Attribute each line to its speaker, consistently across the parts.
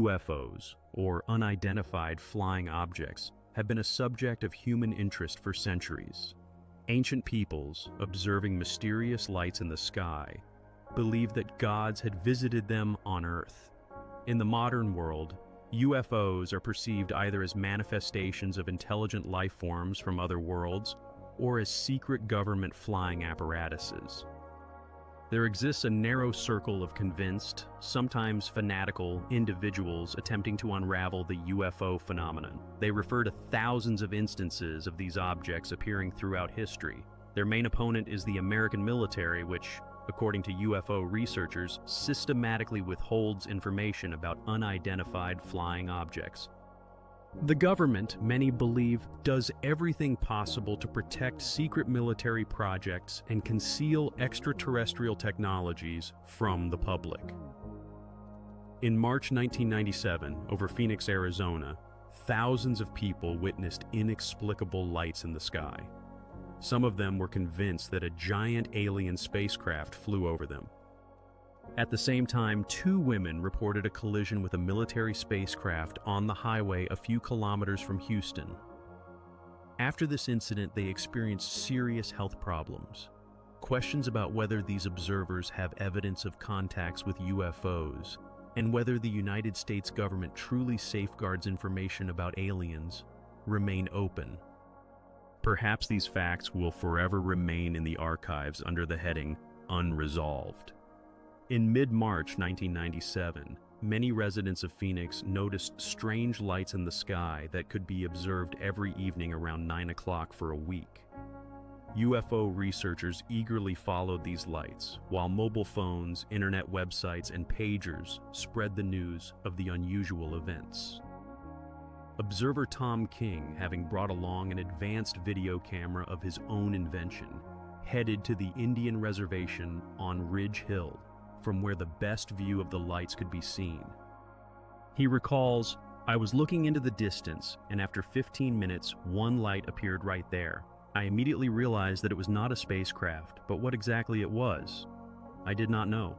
Speaker 1: UFOs, or unidentified flying objects, have been a subject of human interest for centuries. Ancient peoples, observing mysterious lights in the sky, believed that gods had visited them on Earth. In the modern world, UFOs are perceived either as manifestations of intelligent life forms from other worlds or as secret government flying apparatuses. There exists a narrow circle of convinced, sometimes fanatical, individuals attempting to unravel the UFO phenomenon. They refer to thousands of instances of these objects appearing throughout history. Their main opponent is the American military, which, according to UFO researchers, systematically withholds information about unidentified flying objects. The government, many believe, does everything possible to protect secret military projects and conceal extraterrestrial technologies from the public. In March 1997, over Phoenix, Arizona, thousands of people witnessed inexplicable lights in the sky. Some of them were convinced that a giant alien spacecraft flew over them. At the same time, 2 women reported a collision with a military spacecraft on the highway a few kilometers from Houston. After this incident, they experienced serious health problems. Questions about whether these observers have evidence of contacts with UFOs and whether the United States government truly safeguards information about aliens remain open. Perhaps these facts will forever remain in the archives under the heading Unresolved. In mid-March 1997, many residents of Phoenix noticed strange lights in the sky that could be observed every evening around 9 o'clock for a week. UFO researchers eagerly followed these lights, while mobile phones, internet websites, and pagers spread the news of the unusual events. Observer Tom King, having brought along an advanced video camera of his own invention, headed to the Indian reservation on Ridge Hill, from where the best view of the lights could be seen. He recalls, "I was looking into the distance, and after 15 minutes, one light appeared right there. I immediately realized that it was not a spacecraft, but what exactly it was, I did not know."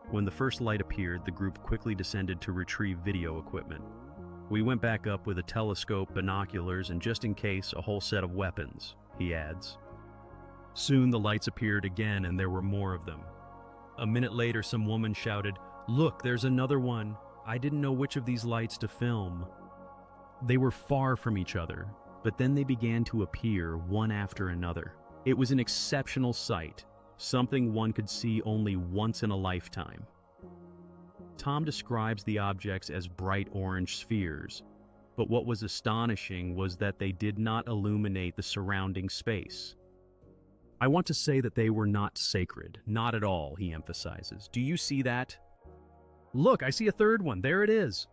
Speaker 1: When the first light appeared, the group quickly descended to retrieve video equipment. "We went back up with a telescope, binoculars, and just in case, a whole set of weapons," he adds. Soon the lights appeared again, and there were more of them. A minute later, some woman shouted, "Look, there's another one. I didn't know which of these lights to film." They were far from each other, but then they began to appear one after another. It was an exceptional sight, something one could see only once in a lifetime. Tom describes the objects as bright orange spheres, but what was astonishing was that they did not illuminate the surrounding space. "I want to say that they were not sacred, not at all," he emphasizes. "Do you see that? Look, I see a third one, there it is.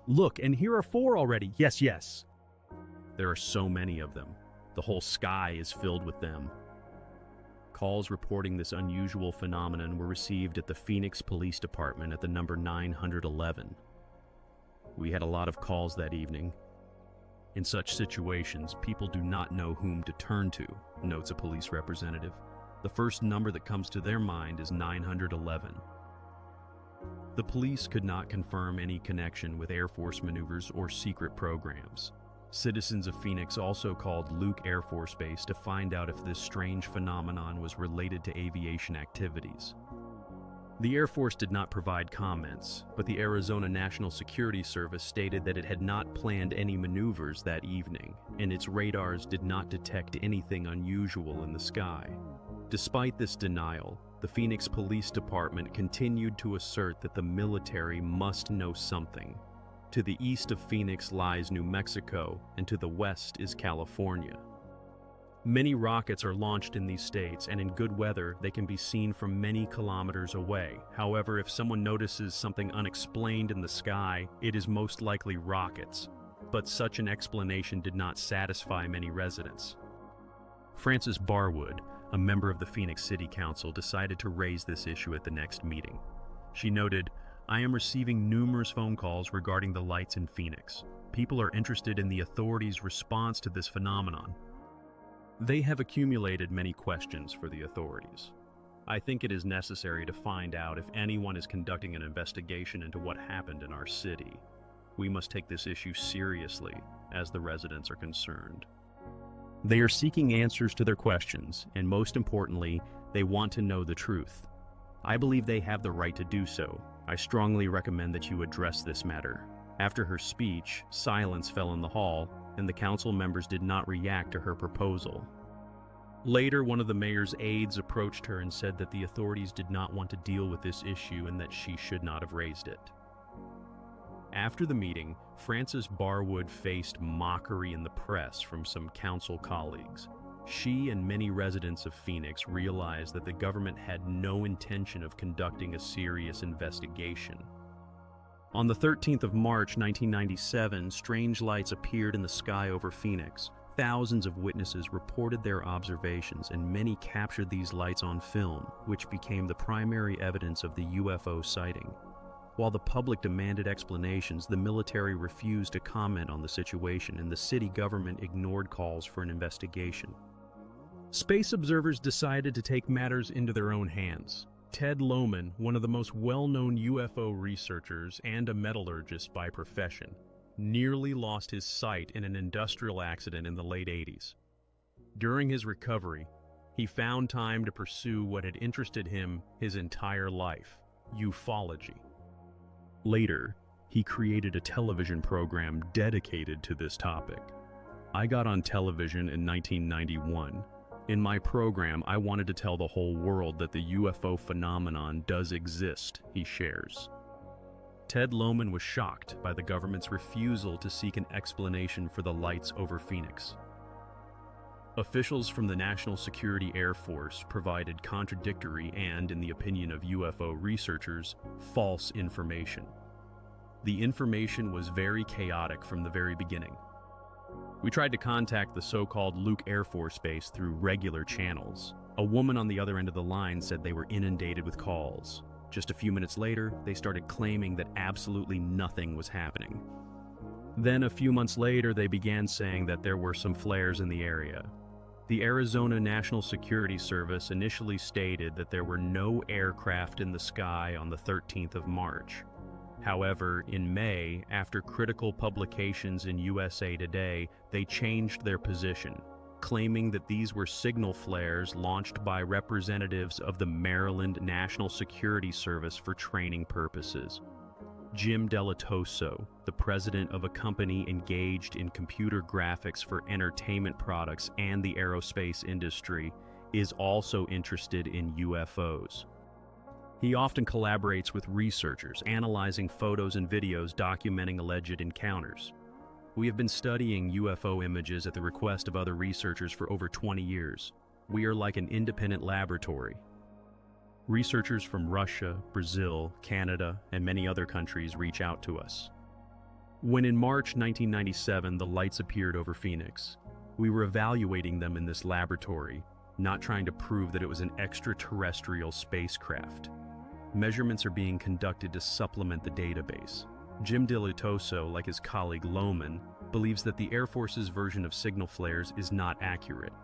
Speaker 1: Look, and here are 4 already, yes. There are so many of them. The whole sky is filled with them." Calls reporting this unusual phenomenon were received at the Phoenix Police Department at the number 911. "We had a lot of calls that evening. In such situations, people do not know whom to turn to," notes a police representative. "The first number that comes to their mind is 911. The police could not confirm any connection with Air Force maneuvers or secret programs. Citizens of Phoenix also called Luke Air Force Base to find out if this strange phenomenon was related to aviation activities. The Air Force did not provide comments, but the Arizona National Security Service stated that it had not planned any maneuvers that evening, and its radars did not detect anything unusual in the sky. Despite this denial, the Phoenix Police Department continued to assert that the military must know something. To the east of Phoenix lies New Mexico, and to the west is California. Many rockets are launched in these states, and in good weather, they can be seen from many kilometers away. However, if someone notices something unexplained in the sky, it is most likely rockets. But such an explanation did not satisfy many residents. Frances Barwood, a member of the Phoenix City Council, decided to raise this issue at the next meeting. She noted, "I am receiving numerous phone calls regarding the lights in Phoenix. People are interested in the authorities' response to this phenomenon. They have accumulated many questions for the authorities. I think it is necessary to find out if anyone is conducting an investigation into what happened in our city. We must take this issue seriously, as the residents are concerned. They are seeking answers to their questions, and most importantly, they want to know the truth. I believe they have the right to do so. I strongly recommend that you address this matter. After her speech, silence fell in the hall, and the council members did not react to her proposal. Later, one of the mayor's aides approached her and said that the authorities did not want to deal with this issue and that she should not have raised it. After the meeting, Frances Barwood faced mockery in the press from some council colleagues. She and many residents of Phoenix realized that the government had no intention of conducting a serious investigation. On the 13th of March 1997, strange lights appeared in the sky over Phoenix. Thousands of witnesses reported their observations, and many captured these lights on film, which became the primary evidence of the UFO sighting. While the public demanded explanations, the military refused to comment on the situation, and the city government ignored calls for an investigation. Space observers decided to take matters into their own hands. Ted Lohman, one of the most well-known UFO researchers and a metallurgist by profession, nearly lost his sight in an industrial accident in the late 80s. During his recovery, he found time to pursue what had interested him his entire life: ufology. Later, he created a television program dedicated to this topic. I got on television in 1991. In my program, I wanted to tell the whole world that the UFO phenomenon does exist, he shares. Ted Lohman was shocked by the government's refusal to seek an explanation for the lights over Phoenix. Officials from the National Security Air Force provided contradictory and, in the opinion of UFO researchers, false information. The information was very chaotic from the very beginning. We tried to contact the so-called Luke Air Force Base through regular channels. A woman on the other end of the line said they were inundated with calls. Just a few minutes later, they started claiming that absolutely nothing was happening. Then a few months later, they began saying that there were some flares in the area. The Arizona National Security Service initially stated that there were no aircraft in the sky on the 13th of March. However, in May, after critical publications in USA Today, they changed their position, claiming that these were signal flares launched by representatives of the Maryland National Security Service for training purposes. Jim Delitoso, the president of a company engaged in computer graphics for entertainment products and the aerospace industry, is also interested in UFOs. He often collaborates with researchers, analyzing photos and videos documenting alleged encounters. We have been studying UFO images at the request of other researchers for over 20 years. We are like an independent laboratory. Researchers from Russia, Brazil, Canada, and many other countries reach out to us. When in March 1997 the lights appeared over Phoenix, we were evaluating them in this laboratory, not trying to prove that it was an extraterrestrial spacecraft. Measurements are being conducted to supplement the database. Jim Delitoso, like his colleague Lohman, believes that the Air Force's version of signal flares is not accurate.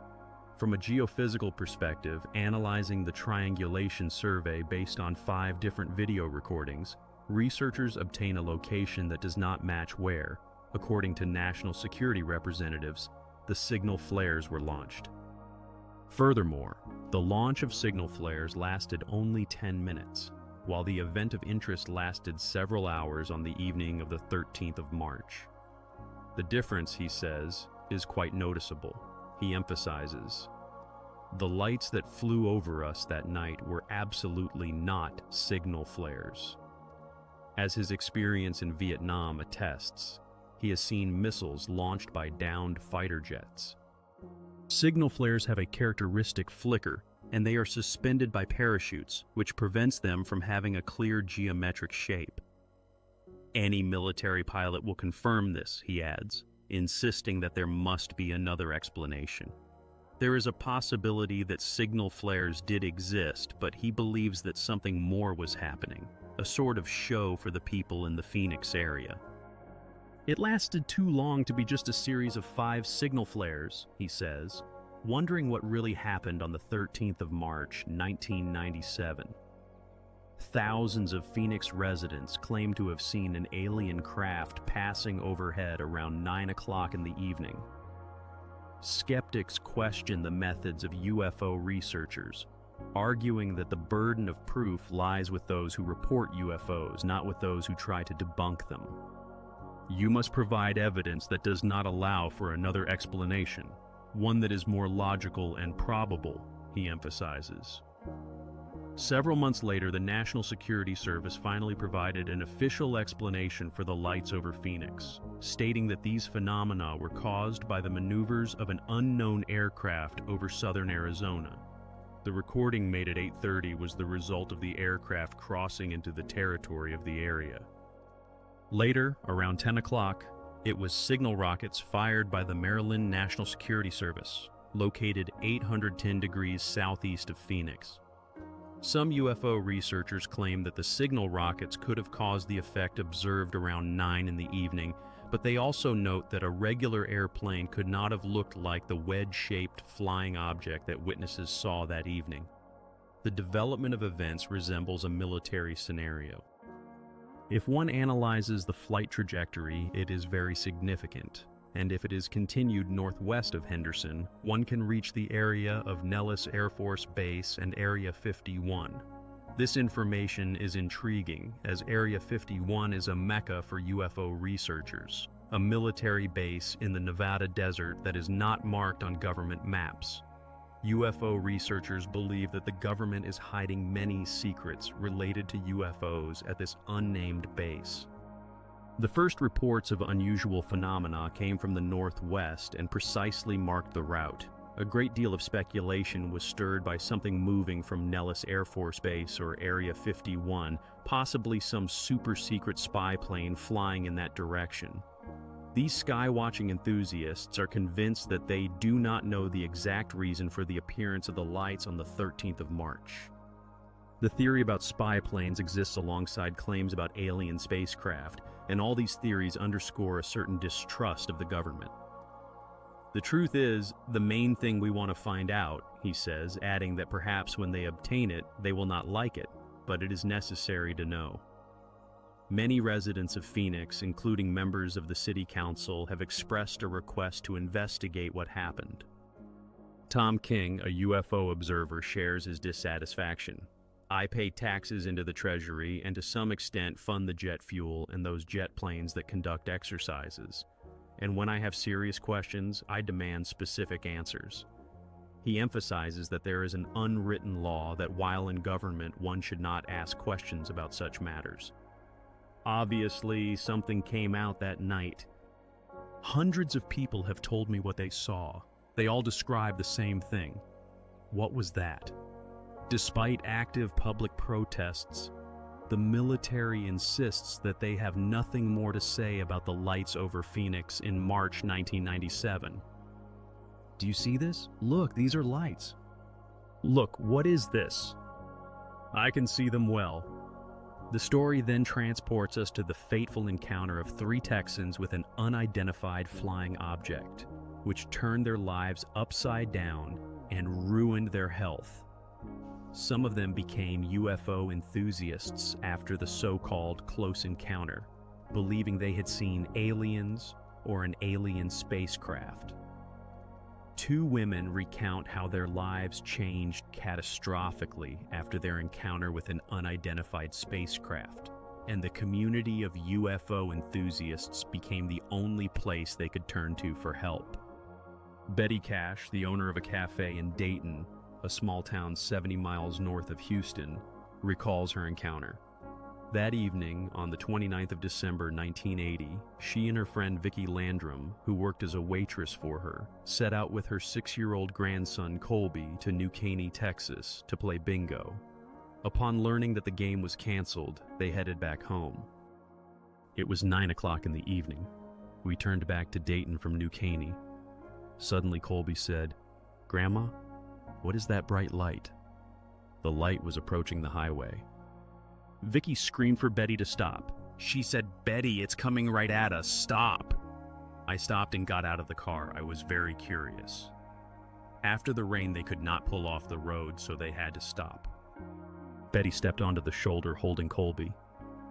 Speaker 1: From a geophysical perspective, analyzing the triangulation survey based on 5 different video recordings, researchers obtain a location that does not match where, according to national security representatives, the signal flares were launched. Furthermore, the launch of signal flares lasted only 10 minutes, while the event of interest lasted several hours on the evening of the 13th of March. The difference, he says, is quite noticeable. He emphasizes, the lights that flew over us that night were absolutely not signal flares. As his experience in Vietnam attests, he has seen missiles launched by downed fighter jets. Signal flares have a characteristic flicker, and they are suspended by parachutes, which prevents them from having a clear geometric shape. Any military pilot will confirm this, he adds, insisting that there must be another explanation. There is a possibility that signal flares did exist, but he believes that something more was happening, a sort of show for the people in the Phoenix area. It lasted too long to be just a series of 5 signal flares, he says. wondering what really happened on the 13th of March, 1997. Thousands of Phoenix residents claim to have seen an alien craft passing overhead around 9 o'clock in the evening. Skeptics question the methods of UFO researchers, arguing that the burden of proof lies with those who report UFOs, not with those who try to debunk them. You must provide evidence that does not allow for another explanation, one that is more logical and probable, he emphasizes. Several months later, the National Security Service finally provided an official explanation for the lights over Phoenix, stating that these phenomena were caused by the maneuvers of an unknown aircraft over southern Arizona. The recording made at 8:30 was the result of the aircraft crossing into the territory of the area. Later, around 10 o'clock, it was signal rockets fired by the Maryland National Security Service, located 810 degrees southeast of Phoenix. Some UFO researchers claim that the signal rockets could have caused the effect observed around 9 in the evening, but they also note that a regular airplane could not have looked like the wedge-shaped flying object that witnesses saw that evening. The development of events resembles a military scenario. If one analyzes the flight trajectory, it is very significant, and if it is continued northwest of Henderson, one can reach the area of Nellis Air Force Base and Area 51. This information is intriguing, as Area 51 is a mecca for UFO researchers, a military base in the Nevada desert that is not marked on government maps. UFO researchers believe that the government is hiding many secrets related to UFOs at this unnamed base. The first reports of unusual phenomena came from the northwest and precisely marked the route. A great deal of speculation was stirred by something moving from Nellis Air Force Base or Area 51, possibly some super-secret spy plane flying in that direction. These sky-watching enthusiasts are convinced that they do not know the exact reason for the appearance of the lights on the 13th of March. The theory about spy planes exists alongside claims about alien spacecraft, and all these theories underscore a certain distrust of the government. The truth is, the main thing we want to find out, he says, adding that perhaps when they obtain it, they will not like it, but it is necessary to know. Many residents of Phoenix, including members of the city council, have expressed a request to investigate what happened. Tom King, a UFO observer, shares his dissatisfaction. I pay taxes into the Treasury and to some extent fund the jet fuel and those jet planes that conduct exercises. And when I have serious questions, I demand specific answers. He emphasizes that there is an unwritten law that while in government, one should not ask questions about such matters. Obviously, something came out that night. Hundreds of people have told me what they saw. They all describe the same thing. What was that? Despite active public protests, the military insists that they have nothing more to say about the lights over Phoenix in March 1997. Do you see this? Look, these are lights. Look, what is this? I can see them well. The story then transports us to the fateful encounter of 3 Texans with an unidentified flying object, which turned their lives upside down and ruined their health. Some of them became UFO enthusiasts after the so-called close encounter, believing they had seen aliens or an alien spacecraft. 2 women recount how their lives changed catastrophically after their encounter with an unidentified spacecraft, and the community of UFO enthusiasts became the only place they could turn to for help. Betty Cash, the owner of a cafe in Dayton, a small town 70 miles north of Houston, recalls her encounter. That evening, on the 29th of December 1980, she and her friend Vicki Landrum, who worked as a waitress for her, set out with her 6-year-old grandson Colby to New Caney, Texas, to play bingo. Upon learning that the game was canceled, they headed back home. It was 9 o'clock in the evening. We turned back to Dayton from New Caney. Suddenly Colby said, "Grandma, what is that bright light?" The light was approaching the highway. Vicki screamed for Betty to stop. She said, "Betty, it's coming right at us, stop." I stopped and got out of the car. I was very curious. After the rain, they could not pull off the road, so they had to stop. Betty stepped onto the shoulder holding Colby.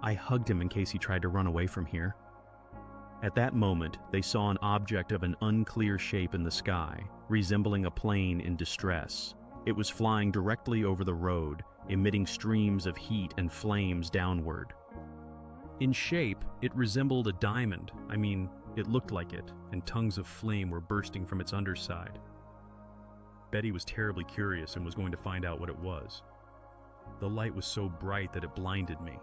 Speaker 1: I hugged him in case he tried to run away from here. At that moment, they saw an object of an unclear shape in the sky, resembling a plane in distress. It was flying directly over the road, emitting streams of heat and flames downward. In shape, it resembled a diamond. It looked like it, and tongues of flame were bursting from its underside. Betty was terribly curious and was going to find out what it was. The light was so bright that it blinded me.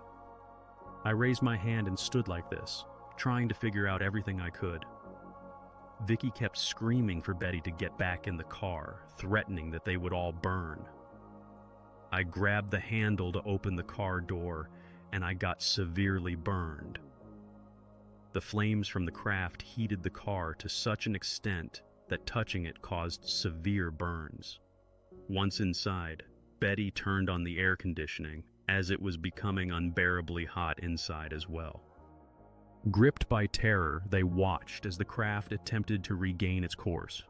Speaker 1: I raised my hand and stood like this, trying to figure out everything I could. Vicky kept screaming for Betty to get back in the car, threatening that they would all burn. I grabbed the handle to open the car door, and I got severely burned. The flames from the craft heated the car to such an extent that touching it caused severe burns. Once inside, Betty turned on the air conditioning, as it was becoming unbearably hot inside as well. Gripped by terror, they watched as the craft attempted to regain its course.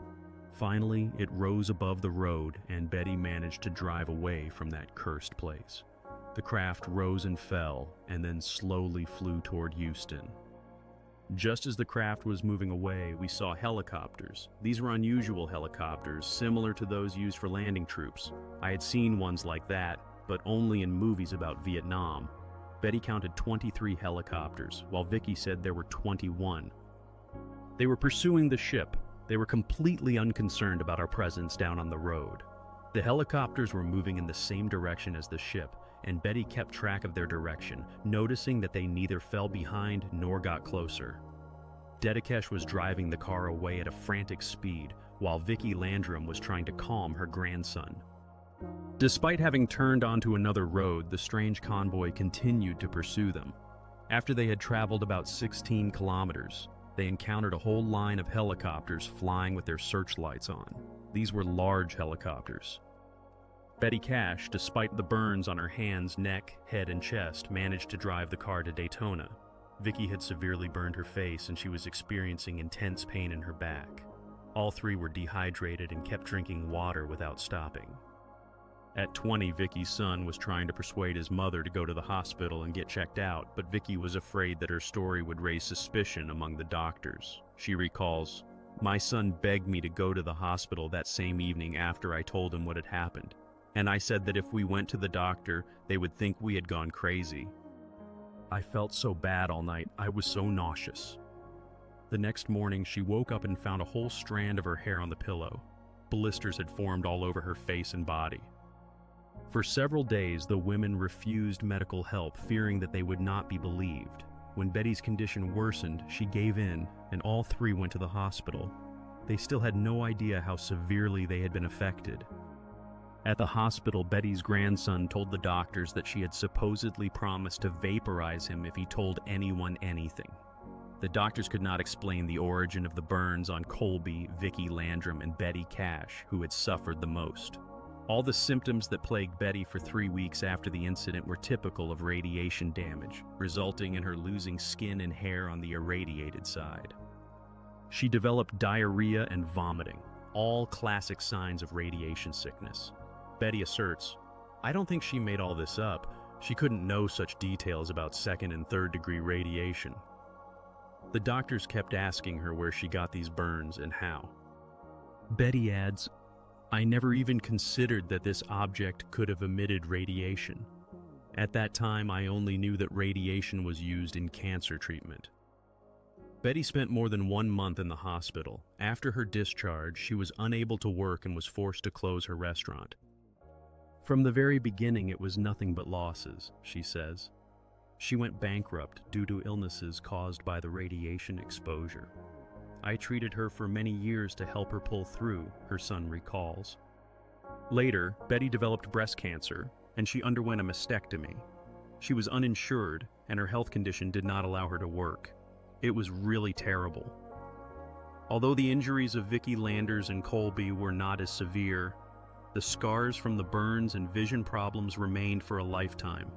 Speaker 1: Finally, it rose above the road, and Betty managed to drive away from that cursed place. The craft rose and fell, and then slowly flew toward Houston. Just as the craft was moving away, we saw helicopters. These were unusual helicopters, similar to those used for landing troops. I had seen ones like that, but only in movies about Vietnam. Betty counted 23 helicopters, while Vicky said there were 21. They were pursuing the ship. They were completely unconcerned about our presence down on the road. The helicopters were moving in the same direction as the ship, and Betty kept track of their direction, noticing that they neither fell behind nor got closer. Dedikesh was driving the car away at a frantic speed, while Vicky Landrum was trying to calm her grandson. Despite having turned onto another road, the strange convoy continued to pursue them. After they had traveled about 16 kilometers, they encountered a whole line of helicopters flying with their searchlights on. These were large helicopters. Betty Cash, despite the burns on her hands, neck, head, and chest, managed to drive the car to Daytona. Vicky had severely burned her face and she was experiencing intense pain in her back. All three were dehydrated and kept drinking water without stopping. At 20, Vicky's son was trying to persuade his mother to go to the hospital and get checked out, but Vicky was afraid that her story would raise suspicion among the doctors. She recalls, "My son begged me to go to the hospital that same evening after I told him what had happened. And I said that if we went to the doctor, they would think we had gone crazy. I felt so bad all night, I was so nauseous." The next morning, she woke up and found a whole strand of her hair on the pillow. Blisters had formed all over her face and body. For several days, the women refused medical help, fearing that they would not be believed. When Betty's condition worsened, she gave in, and all three went to the hospital. They still had no idea how severely they had been affected. At the hospital, Betty's grandson told the doctors that she had supposedly promised to vaporize him if he told anyone anything. The doctors could not explain the origin of the burns on Colby, Vicky Landrum, and Betty Cash, who had suffered the most. All the symptoms that plagued Betty for 3 weeks after the incident were typical of radiation damage, resulting in her losing skin and hair on the irradiated side. She developed diarrhea and vomiting, all classic signs of radiation sickness. Betty asserts, "I don't think she made all this up. She couldn't know such details about second and third degree radiation." The doctors kept asking her where she got these burns and how. Betty adds, "I never even considered that this object could have emitted radiation. At that time, I only knew that radiation was used in cancer treatment." Betty spent more than 1 month in the hospital. After her discharge, she was unable to work and was forced to close her restaurant. "From the very beginning, it was nothing but losses," she says. She went bankrupt due to illnesses caused by the radiation exposure. "I treated her for many years to help her pull through," her son recalls. Later, Betty developed breast cancer, and she underwent a mastectomy. She was uninsured, and her health condition did not allow her to work. It was really terrible. Although the injuries of Vicky Landers and Colby were not as severe, the scars from the burns and vision problems remained for a lifetime.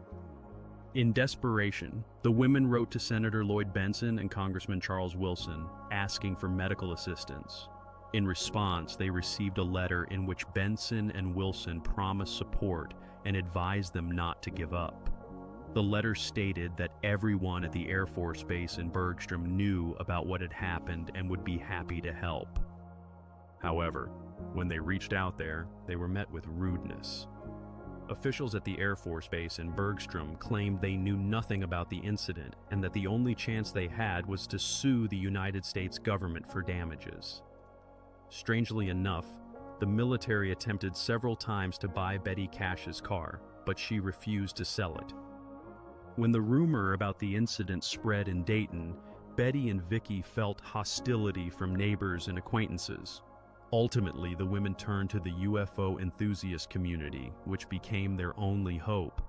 Speaker 1: In desperation, the women wrote to Senator Lloyd Bentsen and Congressman Charles Wilson, asking for medical assistance. In response, they received a letter in which Benson and Wilson promised support and advised them not to give up. The letter stated that everyone at the Air Force Base in Bergstrom knew about what had happened and would be happy to help. However, when they reached out there, they were met with rudeness. Officials at the Air Force Base in Bergstrom claimed they knew nothing about the incident and that the only chance they had was to sue the United States government for damages. Strangely enough, the military attempted several times to buy Betty Cash's car, but she refused to sell it. When the rumor about the incident spread in Dayton, Betty and Vicky felt hostility from neighbors and acquaintances. Ultimately, the women turned to the UFO enthusiast community, which became their only hope.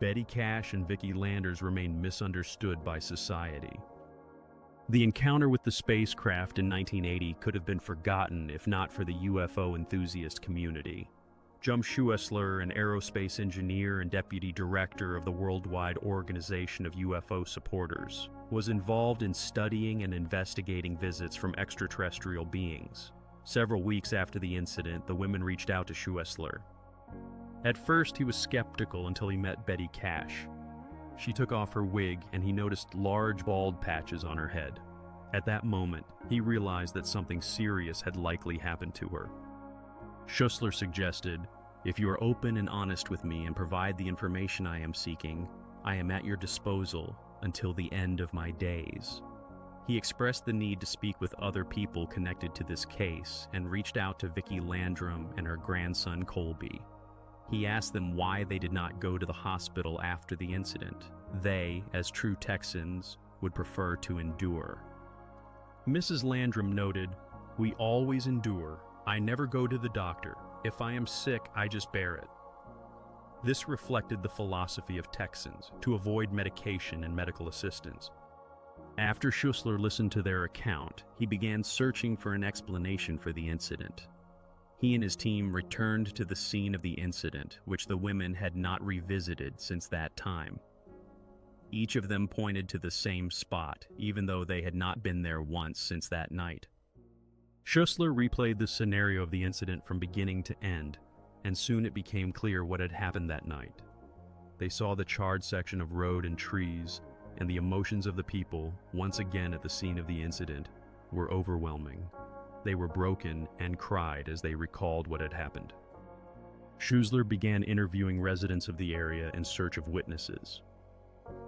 Speaker 1: Betty Cash and Vicky Landers remained misunderstood by society. The encounter with the spacecraft in 1980 could have been forgotten if not for the UFO enthusiast community. Jum Schuessler, an aerospace engineer and deputy director of the worldwide organization of UFO supporters, was involved in studying and investigating visits from extraterrestrial beings. Several weeks after the incident, the women reached out to Schuessler. At first, he was skeptical until he met Betty Cash. She took off her wig and he noticed large bald patches on her head. At that moment, he realized that something serious had likely happened to her. Schuessler suggested, "If you are open and honest with me and provide the information I am seeking, I am at your disposal until the end of my days." He expressed the need to speak with other people connected to this case and reached out to Vicky Landrum and her grandson Colby. He asked them why they did not go to the hospital after the incident. They, as true Texans, would prefer to endure. Mrs. Landrum noted, "We always endure. I never go to the doctor. If I am sick, I just bear it." This reflected the philosophy of Texans, to avoid medication and medical assistance. After Schuessler listened to their account, he began searching for an explanation for the incident. He and his team returned to the scene of the incident, which the women had not revisited since that time. Each of them pointed to the same spot, even though they had not been there once since that night. Schuessler replayed the scenario of the incident from beginning to end, and soon it became clear what had happened that night. They saw the charred section of road and trees, and the emotions of the people, once again at the scene of the incident, were overwhelming. They were broken and cried as they recalled what had happened. Schuessler began interviewing residents of the area in search of witnesses.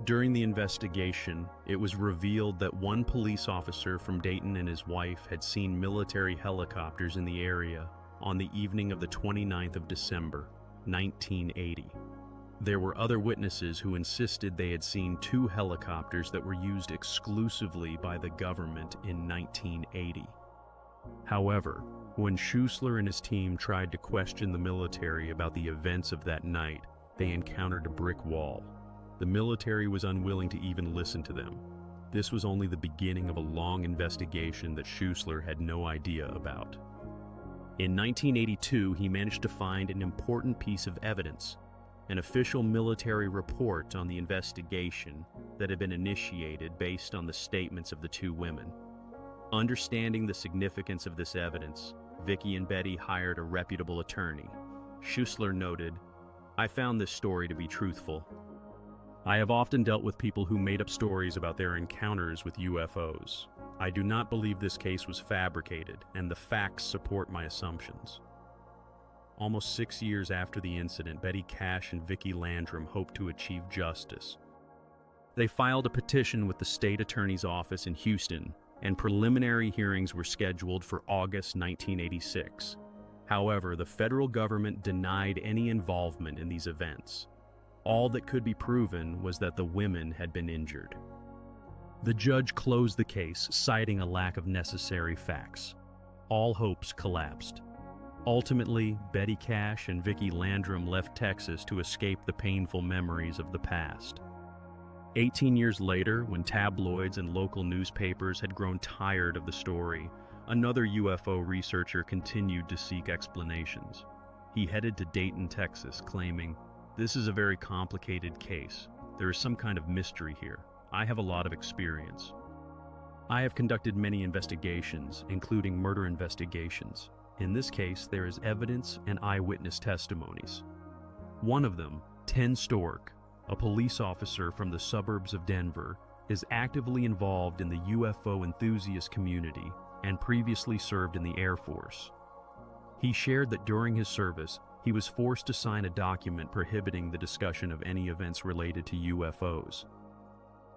Speaker 1: During the investigation, it was revealed that one police officer from Dayton and his wife had seen military helicopters in the area on the evening of the 29th of December, 1980. There were other witnesses who insisted they had seen two helicopters that were used exclusively by the government in 1980. However, when Schuessler and his team tried to question the military about the events of that night, they encountered a brick wall. The military was unwilling to even listen to them. This was only the beginning of a long investigation that Schuessler had no idea about. In 1982, he managed to find an important piece of evidence, an official military report on the investigation that had been initiated based on the statements of the two women. Understanding the significance of this evidence, Vicky and Betty hired a reputable attorney. Schuessler noted, "I found this story to be truthful. I have often dealt with people who made up stories about their encounters with UFOs. I do not believe this case was fabricated, and the facts support my assumptions." Almost 6 years after the incident, Betty Cash and Vicky Landrum hoped to achieve justice. They filed a petition with the state attorney's office in Houston, and preliminary hearings were scheduled for August 1986. However, the federal government denied any involvement in these events. All that could be proven was that the women had been injured. The judge closed the case, citing a lack of necessary facts. All hopes collapsed. Ultimately, Betty Cash and Vicky Landrum left Texas to escape the painful memories of the past. 18 years later, when tabloids and local newspapers had grown tired of the story, another UFO researcher continued to seek explanations. He headed to Dayton, Texas, claiming, "This is a very complicated case. There is some kind of mystery here. I have a lot of experience." I have conducted many investigations, including murder investigations. In this case, there is evidence and eyewitness testimonies. One of them, Ten Stork, a police officer from the suburbs of Denver, is actively involved in the UFO enthusiast community and previously served in the Air Force. He shared that during his service, he was forced to sign a document prohibiting the discussion of any events related to UFOs.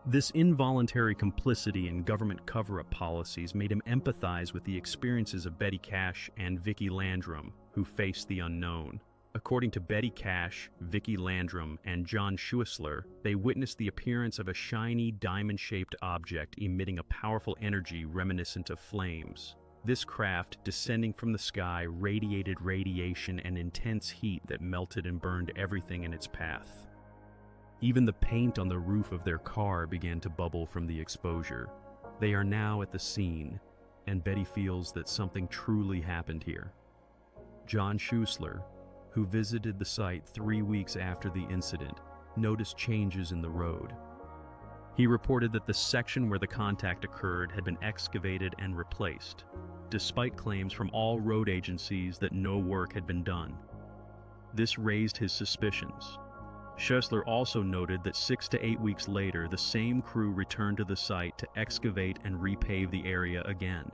Speaker 1: This involuntary complicity in government cover-up policies made him empathize with the experiences of Betty Cash and Vicki Landrum, who faced the unknown. According to Betty Cash, Vicki Landrum, and John Schuessler, they witnessed the appearance of a shiny, diamond-shaped object emitting a powerful energy reminiscent of flames. This craft, descending from the sky, radiated radiation and intense heat that melted and burned everything in its path. Even the paint on the roof of their car began to bubble from the exposure. They are now at the scene, and Betty feels that something truly happened here. John Schuessler, who visited the site 3 weeks after the incident, noticed changes in the road. He reported that the section where the contact occurred had been excavated and replaced, despite claims from all road agencies that no work had been done. This raised his suspicions. Schuessler also noted that 6 to 8 weeks later, the same crew returned to the site to excavate and repave the area again.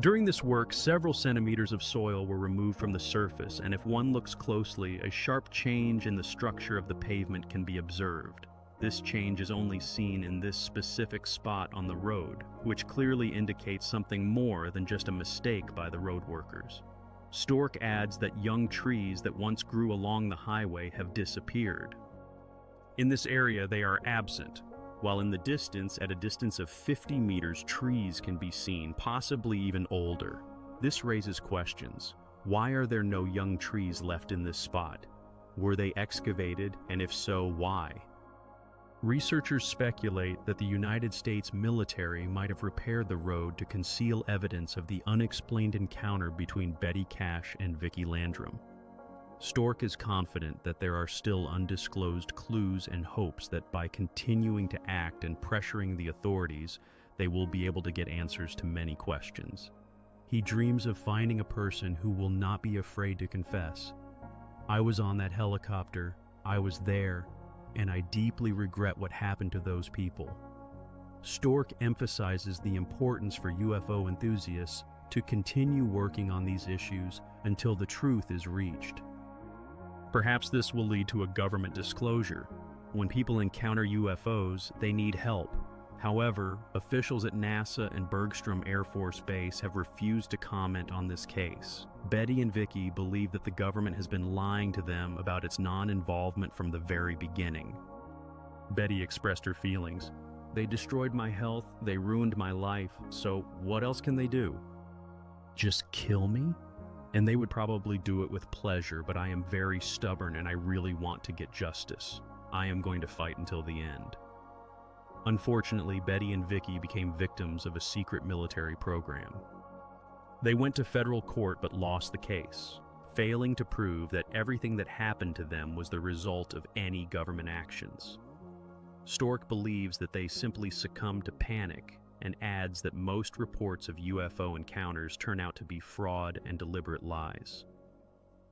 Speaker 1: During this work, several centimeters of soil were removed from the surface, and if one looks closely, a sharp change in the structure of the pavement can be observed. This change is only seen in this specific spot on the road, which clearly indicates something more than just a mistake by the road workers. Stork adds that young trees that once grew along the highway have disappeared. In this area, they are absent, while in the distance, at a distance of 50 meters, trees can be seen, possibly even older. This raises questions. Why are there no young trees left in this spot? Were they excavated, and if so, why? Researchers speculate that the United States military might have repaired the road to conceal evidence of the unexplained encounter between Betty Cash and Vicki Landrum. Stork is confident that there are still undisclosed clues and hopes that by continuing to act and pressuring the authorities, they will be able to get answers to many questions. He dreams of finding a person who will not be afraid to confess. I was on that helicopter, I was there, and I deeply regret what happened to those people. Stork emphasizes the importance for UFO enthusiasts to continue working on these issues until the truth is reached. Perhaps this will lead to a government disclosure. When people encounter UFOs, they need help. However, officials at NASA and Bergstrom Air Force Base have refused to comment on this case. Betty and Vicki believe that the government has been lying to them about its non-involvement from the very beginning. Betty expressed her feelings. They destroyed my health, they ruined my life, so what else can they do? Just kill me? And they would probably do it with pleasure, but I am very stubborn and I really want to get justice. I am going to fight until the end. Unfortunately, Betty and Vicki became victims of a secret military program. They went to federal court but lost the case, failing to prove that everything that happened to them was the result of any government actions. Stork believes that they simply succumbed to panic and adds that most reports of UFO encounters turn out to be fraud and deliberate lies.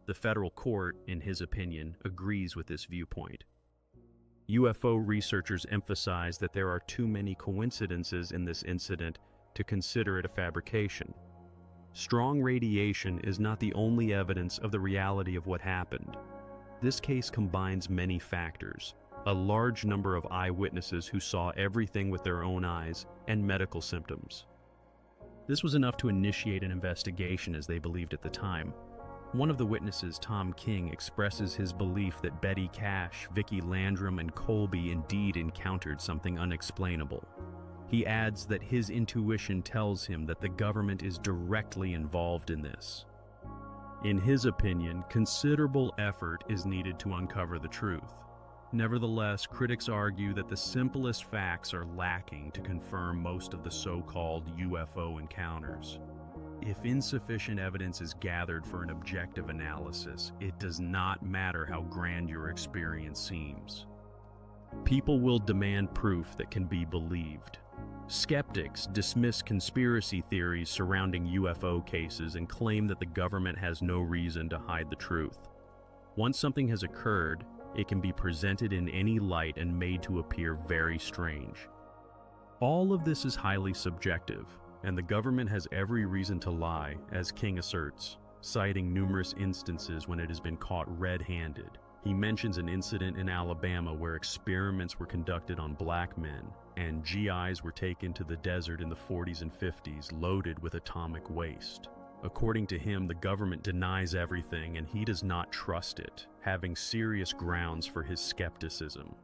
Speaker 1: The federal court, in his opinion, agrees with this viewpoint. UFO researchers emphasize that there are too many coincidences in this incident to consider it a fabrication. Strong radiation is not the only evidence of the reality of what happened. This case combines many factors: a large number of eyewitnesses who saw everything with their own eyes, and medical symptoms. This was enough to initiate an investigation, as they believed at the time. One of the witnesses, Tom King, expresses his belief that Betty Cash, Vicki Landrum, and Colby indeed encountered something unexplainable. He adds that his intuition tells him that the government is directly involved in this. In his opinion, considerable effort is needed to uncover the truth. Nevertheless, critics argue that the simplest facts are lacking to confirm most of the so-called UFO encounters. If insufficient evidence is gathered for an objective analysis, it does not matter how grand your experience seems. People will demand proof that can be believed. Skeptics dismiss conspiracy theories surrounding UFO cases and claim that the government has no reason to hide the truth. Once something has occurred, it can be presented in any light and made to appear very strange. All of this is highly subjective, and the government has every reason to lie, as King asserts, citing numerous instances when it has been caught red-handed. He mentions an incident in Alabama where experiments were conducted on black men, and GIs were taken to the desert in the 40s and 50s loaded with atomic waste. According to him, the government denies everything and he does not trust it, having serious grounds for his skepticism.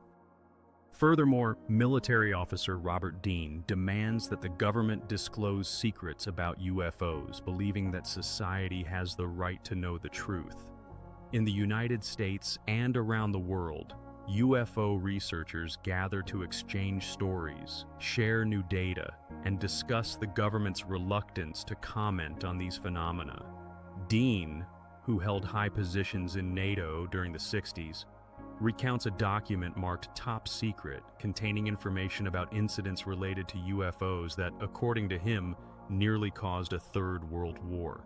Speaker 1: Furthermore, military officer Robert Dean demands that the government disclose secrets about UFOs, believing that society has the right to know the truth. In the United States and around the world, UFO researchers gather to exchange stories, share new data, and discuss the government's reluctance to comment on these phenomena. Dean, who held high positions in NATO during the 60s, recounts a document marked Top Secret containing information about incidents related to UFOs that, according to him, nearly caused a Third World War.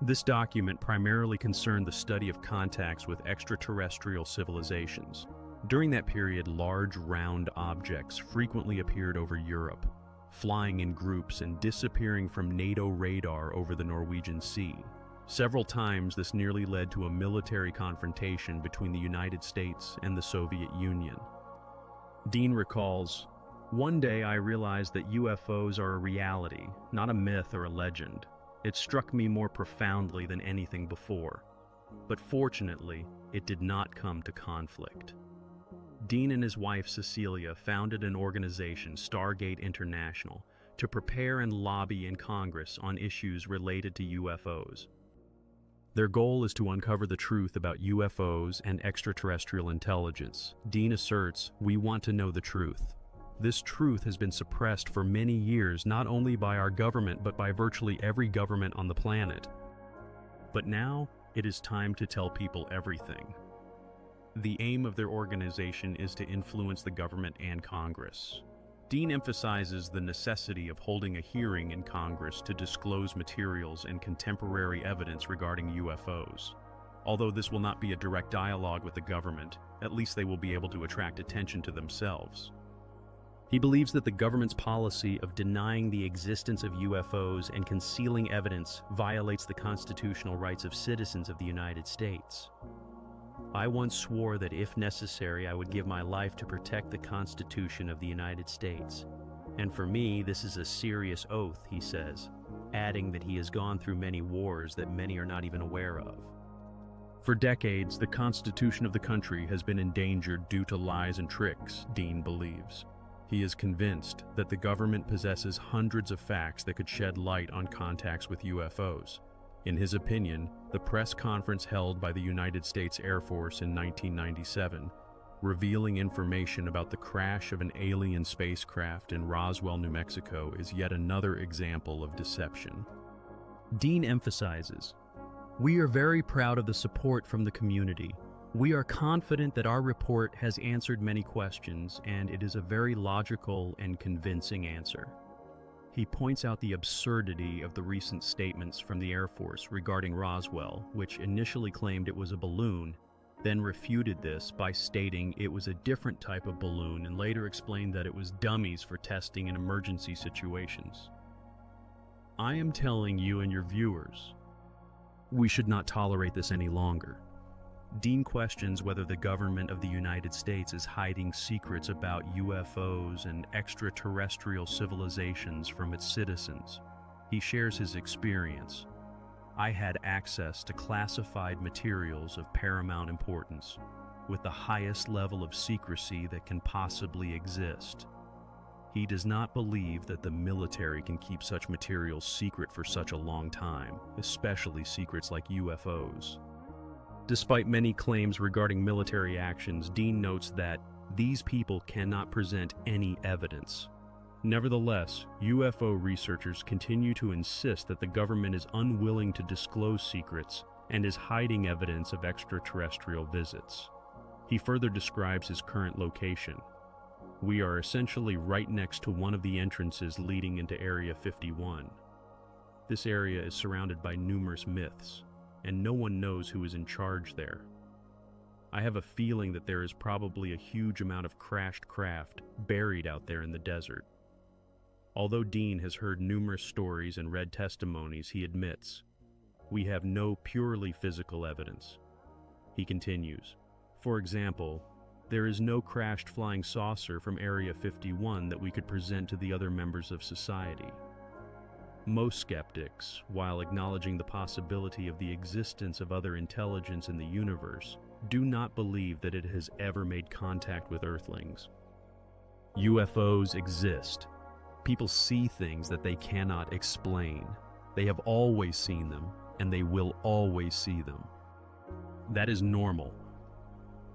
Speaker 1: This document primarily concerned the study of contacts with extraterrestrial civilizations. During that period, large round objects frequently appeared over Europe, flying in groups and disappearing from NATO radar over the Norwegian Sea. Several times this nearly led to a military confrontation between the United States and the Soviet Union. Dean recalls, "One day I realized that UFOs are a reality, not a myth or a legend. It struck me more profoundly than anything before. But fortunately, it did not come to conflict." Dean and his wife Cecilia founded an organization, Stargate International, to prepare and lobby in Congress on issues related to UFOs. Their goal is to uncover the truth about UFOs and extraterrestrial intelligence. Dean asserts, "We want to know the truth. This truth has been suppressed for many years, not only by our government, but by virtually every government on the planet. But now, it is time to tell people everything." The aim of their organization is to influence the government and Congress. Dean emphasizes the necessity of holding a hearing in Congress to disclose materials and contemporary evidence regarding UFOs. Although this will not be a direct dialogue with the government, at least they will be able to attract attention to themselves. He believes that the government's policy of denying the existence of UFOs and concealing evidence violates the constitutional rights of citizens of the United States. "I once swore that if necessary I would give my life to protect the Constitution of the United States. And for me, this is a serious oath," he says, adding that he has gone through many wars that many are not even aware of. For decades, the Constitution of the country has been endangered due to lies and tricks, Dean believes. He is convinced that the government possesses hundreds of facts that could shed light on contacts with UFOs. In his opinion, the press conference held by the United States Air Force in 1997, revealing information about the crash of an alien spacecraft in Roswell, New Mexico, is yet another example of deception. Dean emphasizes, "We are very proud of the support from the community. We are confident that our report has answered many questions, and it is a very logical and convincing answer." He points out the absurdity of the recent statements from the Air Force regarding Roswell, which initially claimed it was a balloon, then refuted this by stating it was a different type of balloon and later explained that it was dummies for testing in emergency situations. "I am telling you and your viewers, we should not tolerate this any longer." Dean questions whether the government of the United States is hiding secrets about UFOs and extraterrestrial civilizations from its citizens. He shares his experience. "I had access to classified materials of paramount importance, with the highest level of secrecy that can possibly exist." He does not believe that the military can keep such materials secret for such a long time, especially secrets like UFOs. Despite many claims regarding military actions, Dean notes that these people cannot present any evidence. Nevertheless, UFO researchers continue to insist that the government is unwilling to disclose secrets and is hiding evidence of extraterrestrial visits. He further describes his current location. We are essentially right next to one of the entrances leading into Area 51. This area is surrounded by numerous myths, and no one knows who is in charge there. I have a feeling that there is probably a huge amount of crashed craft buried out there in the desert. Although Dean has heard numerous stories and read testimonies, he admits, we have no purely physical evidence. He continues, for example, there is no crashed flying saucer from Area 51 that we could present to the other members of society. Most skeptics, while acknowledging the possibility of the existence of other intelligence in the universe, do not believe that it has ever made contact with Earthlings. UFOs exist. People see things that they cannot explain. They have always seen them, and they will always see them. That is normal.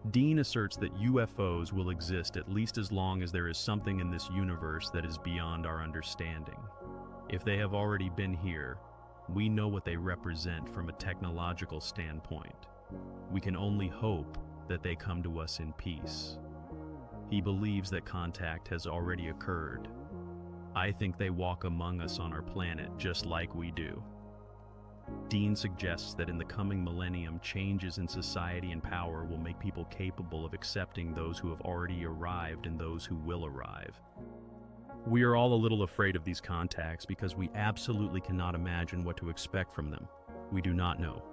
Speaker 1: Dean asserts that UFOs will exist at least as long as there is something in this universe that is beyond our understanding. If they have already been here, we know what they represent from a technological standpoint. We can only hope that they come to us in peace. He believes that contact has already occurred. I think they walk among us on our planet just like we do. Dean suggests that in the coming millennium, changes in society and power will make people capable of accepting those who have already arrived and those who will arrive. We are all a little afraid of these contacts because we absolutely cannot imagine what to expect from them. We do not know.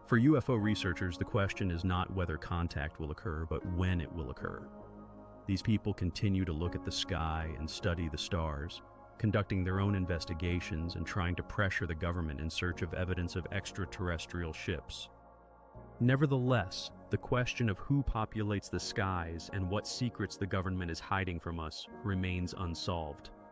Speaker 1: For UFO researchers, the question is not whether contact will occur, but when it will occur. These people continue to look at the sky and study the stars, conducting their own investigations and trying to pressure the government in search of evidence of extraterrestrial ships. Nevertheless, the question of who populates the skies and what secrets the government is hiding from us remains unsolved.